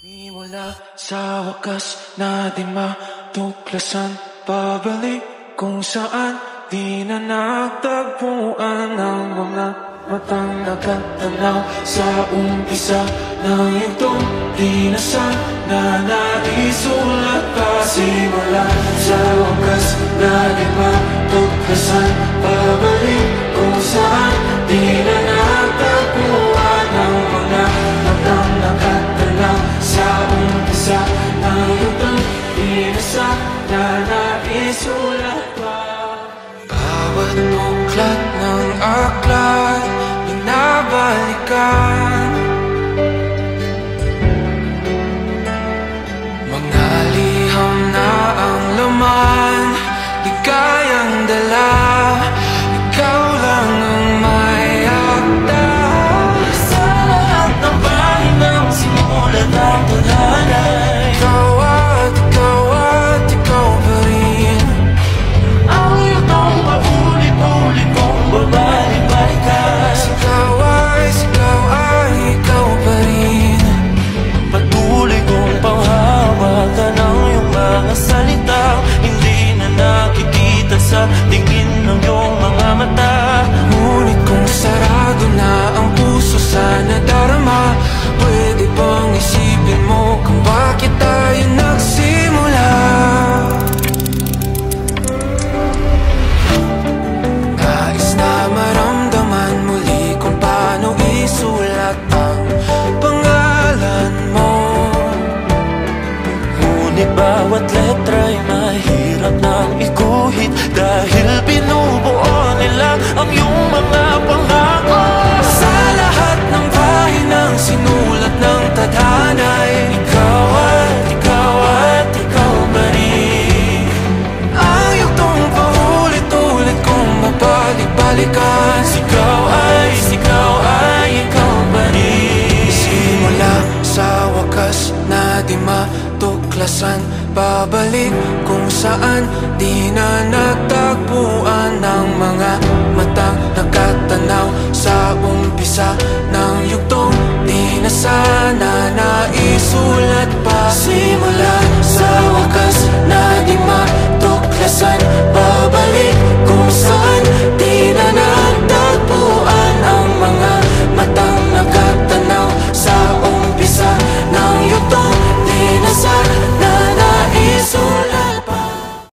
Di mula sa wakas na di matuklasan, pabalik kung saan di na nagtagpuan ng mga matang nakatanaw sa umpisa ng itong di na sana naisulat pa. Simula sa wakas na di matuklasan, pabalik kung saan di na nagtagpuan ng mga matang nakatanaw sa umpisa ng itong di na sana naisulat pa. Bawat buklat ng aklat binabalikan, mga liham na ang laman di kayang dala. Ikaw lang ang may akda sa lahat ng pahinang simulan ng tadhana. Ikaw at ikaw pa rin ang iyong paulit-ulit kong babalik-balikan. Sigaw ay ikaw pa rin. Patuloy kong panghawakan ang iyong mga salita, hindi na nakikita sa tingin ng iyong mga mata. Ngunit kung sarado na ang puso sa nadarama, pwede bang isipin mo kung bakit tayo nagsimula? Nais na maramdaman muli kung paano isulat ang pangalan mo. Ngunit bawat letra'y mahirap nang iguhit, dahil binubuo nila ang iyong mga pangako. Sa lahat ng pahinang sinulat ng tadhana'y ikaw pa rin ang yugtong paulit-ulit kong mabalik-balikan. Sigaw ay ikaw pa rin. Simula sa wakas na di matuklasan, babalik kung saan di na nagtagpuan ng mga matang nakatanaw sa umpisa ng yugtong di na sana